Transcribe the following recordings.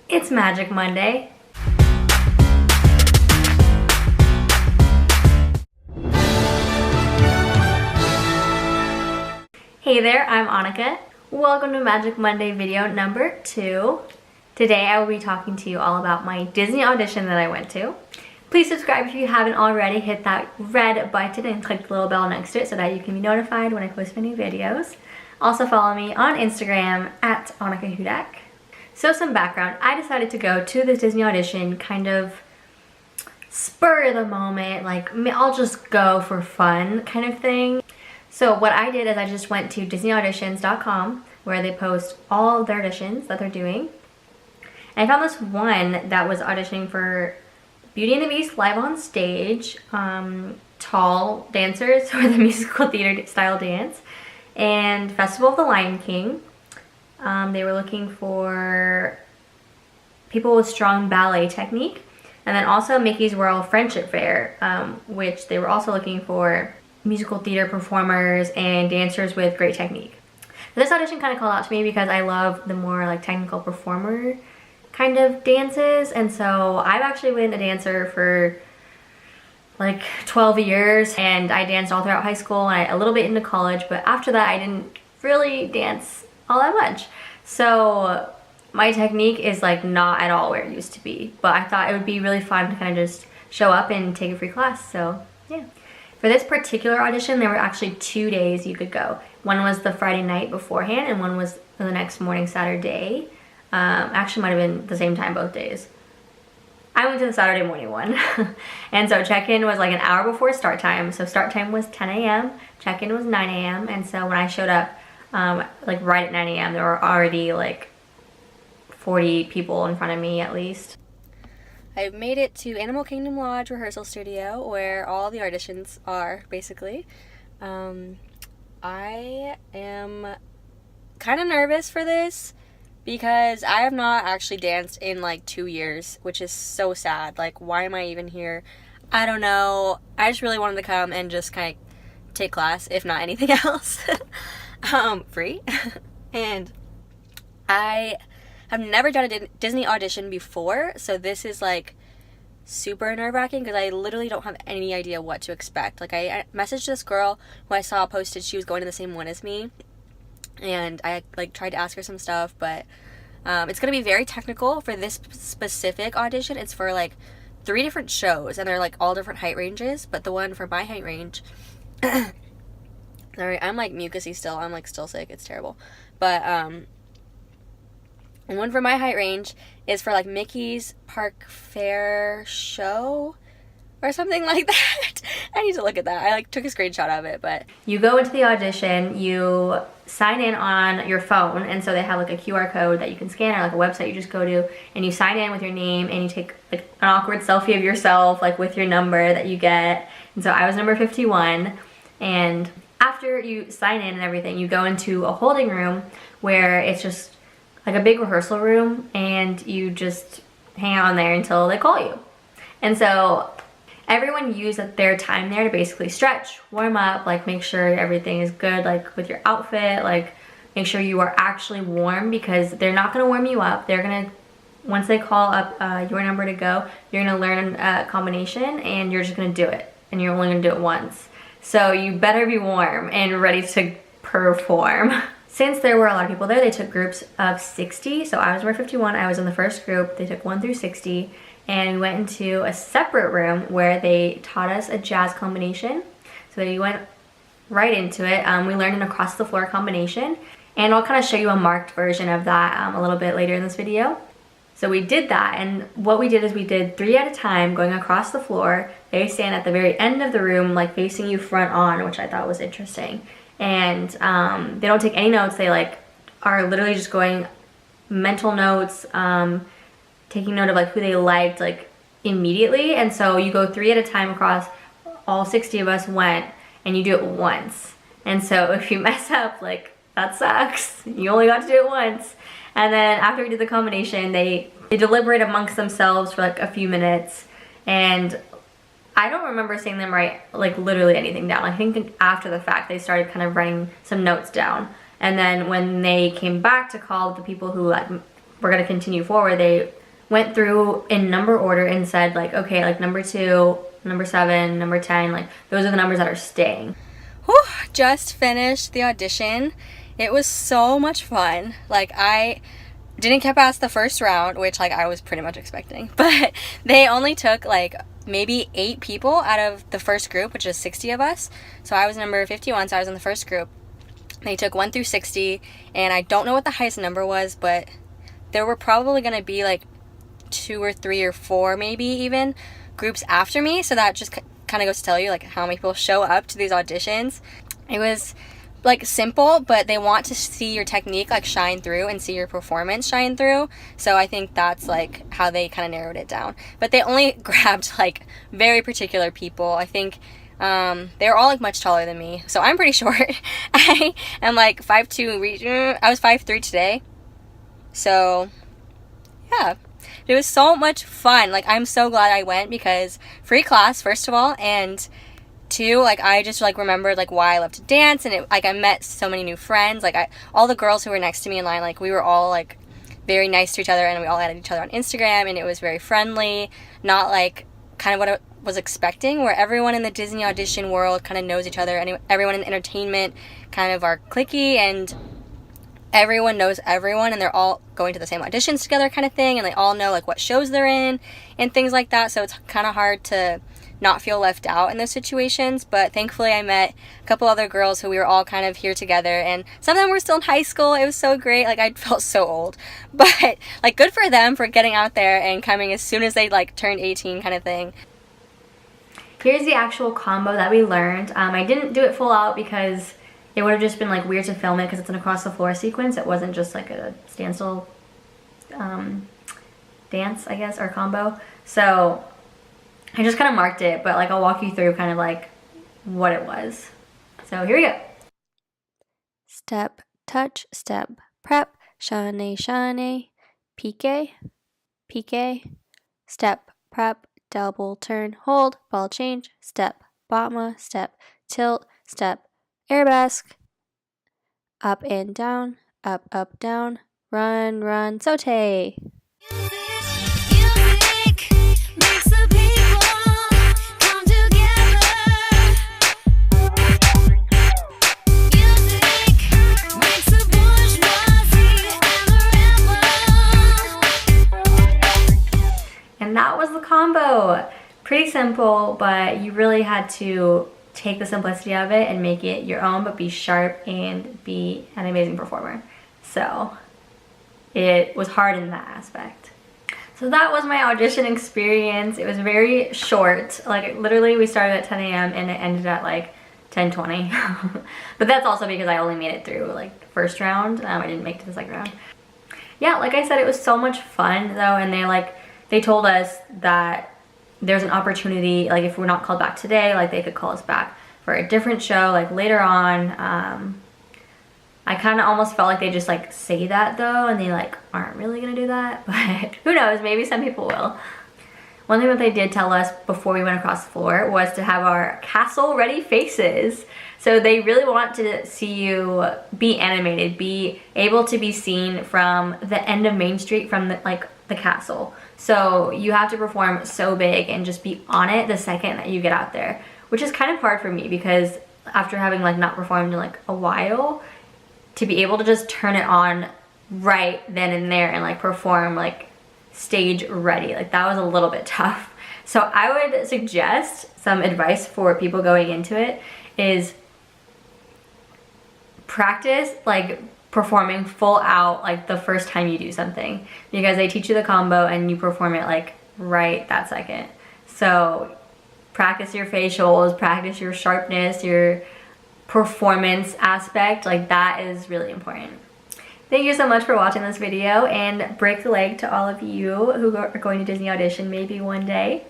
It's Magic Monday. Hey there, I'm Annika. Welcome to Magic Monday video number 2. Today I will be talking to you all about my Disney audition that I went to. Please subscribe if you haven't already. Hit that red button and click the little bell next to it so that you can be notified when I post my new videos. Also follow me on Instagram at Annika Hudak. So some background, I decided to go to the Disney audition kind of spur of the moment, like I'll just go for fun kind of thing. So what I did is I just went to DisneyAuditions.com where they post all of their auditions that they're doing. And I found this one that was auditioning for Beauty and the Beast live on stage, tall dancers for the musical theater style dance, and Festival of the Lion King. They were looking for people with strong ballet technique, and then also Mickey's Royal Friendship Fair, which they were also looking for musical theater performers and dancers with great technique. This audition kind of called out to me because I love the more like technical performer kind of dances, and so I've actually been a dancer for like 12 years, and I danced all throughout high school and a little bit into college, but after that I didn't really dance all that much. So my technique is like not at all where it used to be, but I thought it would be really fun to kind of just show up and take a free class, so yeah. For this particular audition, there were actually 2 days you could go. One was the Friday night beforehand, and one was the next morning, Saturday. Actually might have been the same time both days. I went to the Saturday morning one. And so check-in was like an hour before start time. So start time was 10 a.m., check-in was 9 a.m. And so when I showed up, like right at 9 a.m., there were already like 40 people in front of me at least. I've made it to Animal Kingdom Lodge rehearsal studio where all the auditions are, basically. I am kind of nervous for this because I have not actually danced in like 2 years, which is so sad. Like, why am I even here? I don't know. I just really wanted to come and just kind of take class, if not anything else. Free. And I have never done a Disney audition before, so this is like super nerve-wracking because I literally don't have any idea what to expect. Like, I messaged this girl who I saw posted she was going to the same one as me, and I like tried to ask her some stuff, but it's gonna be very technical for this specific audition. It's for like 3 different shows, and they're like all different height ranges, but the one for my height range sorry, I'm like mucusy still. I'm like still sick. It's terrible. But and one for my height range is for like Mickey's Park Fair show or something like that. I need to look at that. I like took a screenshot of it, but you go into the audition, you sign in on your phone, and so they have like a QR code that you can scan, or like a website you just go to, and you sign in with your name, and you take like an awkward selfie of yourself like with your number that you get. And so I was number 51, and after you sign in and everything, you go into a holding room where it's just like a big rehearsal room, and you just hang out in there until they call you. And so everyone used their time there to basically stretch, warm up, like make sure everything is good, like with your outfit, like make sure you are actually warm, because they're not gonna warm you up. They're gonna, once they call up your number to go, you're gonna learn a combination and you're just gonna do it, and you're only gonna do it once. So you better be warm and ready to perform. Since there were a lot of people there, they took groups of 60. So I was number 51, I was in the first group. They took 1 through 60, and we went into a separate room where they taught us a jazz combination. So we went right into it. We learned an across the floor combination, and I'll kind of show you a marked version of that a little bit later in this video. So we did that, and what we did is we did 3 at a time going across the floor. They stand at the very end of the room, like facing you front on, which I thought was interesting. And they don't take any notes. They like are literally just going mental notes, taking note of like who they liked like immediately. And so you go 3 at a time across. All 60 of us went, and you do it once. And so if you mess up, like, that sucks. You only got to do it once. And then after we did the combination, they deliberate amongst themselves for like a few minutes, and I don't remember seeing them write like literally anything down. I think after the fact they started kind of writing some notes down, and then when they came back to call the people who like we're gonna continue forward, they went through in number order and said like, okay, like number 2, number 7, number 10, like those are the numbers that are staying. Whew, just finished the audition. It was so much fun. Like, I didn't get past the first round, which like I was pretty much expecting, but they only took like maybe 8 people out of the first group, which is 60 of us. So I was number 51, so I was in the first group. They took 1 through 60, and I don't know what the highest number was, but there were probably going to be like 2 or 3 or 4 maybe even groups after me, so that just kind of goes to tell you like how many people show up to these auditions. It was like simple, but they want to see your technique like shine through and see your performance shine through. So I think that's like how they kind of narrowed it down. But they only grabbed like very particular people. I think they're all like much taller than me, so I'm pretty short. I am like 5'2". I was 5'3" today, so yeah, it was so much fun. Like, I'm so glad I went, because free class, first of all, and 2, like, I just like remembered like why I love to dance, and it, like, I met so many new friends. Like, all the girls who were next to me in line, like, we were all like very nice to each other, and we all added each other on Instagram, and it was very friendly, not like kind of what I was expecting, where everyone in the Disney audition world kind of knows each other, and everyone in entertainment kind of are cliquey, and everyone knows everyone, and they're all going to the same auditions together kind of thing, and they all know like what shows they're in and things like that. So it's kind of hard to not feel left out in those situations. But thankfully I met a couple other girls who we were all kind of here together, and some of them were still in high school. It was so great. Like, I felt so old, but like, good for them for getting out there and coming as soon as they like turned 18 kind of thing. Here's the actual combo that we learned. I didn't do it full out because it would have just been like weird to film it, because it's an across the floor sequence. It wasn't just like a standstill dance, I guess, or combo. So I just kind of marked it, but like I'll walk you through kind of like what it was. So here we go. Step, touch, step, prep, shane, shane, pique, pique, step, prep, double turn, hold, ball change, step, botma, step, tilt, step, arabesque, up and down, up, down, run, run, saute. And that was the combo. Pretty simple, but you really had to take the simplicity of it and make it your own, but be sharp and be an amazing performer. So it was hard in that aspect. So that was my audition experience. It was very short. Like, literally we started at 10 a.m. and it ended at like 10:20. But that's also because I only made it through like the first round. I didn't make it to the second round. Yeah, like I said, it was so much fun though, and they told us that there's an opportunity, like if we're not called back today, like they could call us back for a different show like later on. I kind of almost felt like they just like say that though, and they like aren't really gonna do that, but who knows, maybe some people will. One thing that they did tell us before we went across the floor was to have our castle ready faces. So they really want to see you be animated, be able to be seen from the end of Main Street, from the castle. So you have to perform so big and just be on it the second that you get out there, which is kind of hard for me, because after having like not performed in like a while, to be able to just turn it on right then and there and like perform like stage ready, like that was a little bit tough. So I would suggest some advice for people going into it is practice like performing full out like the first time you do something, because they teach you the combo and you perform it like right that second. So practice your facials, practice your sharpness, your performance aspect, like that is really important. Thank you so much for watching this video, and break the leg to all of you who are going to Disney Audition maybe one day.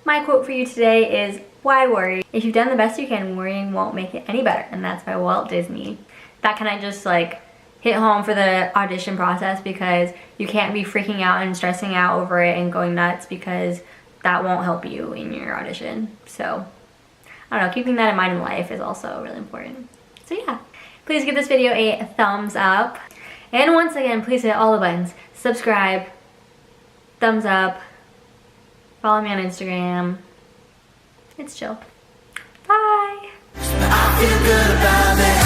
My quote for you today is, why worry? If you've done the best you can, worrying won't make it any better. And that's by Walt Disney. That kind of just like hit home for the audition process, because you can't be freaking out and stressing out over it and going nuts, because that won't help you in your audition. So I don't know, keeping that in mind in life is also really important. So yeah, please give this video a thumbs up. And once again, please hit all the buttons subscribe, thumbs up, follow me on Instagram. It's chill. Bye. I feel good about it.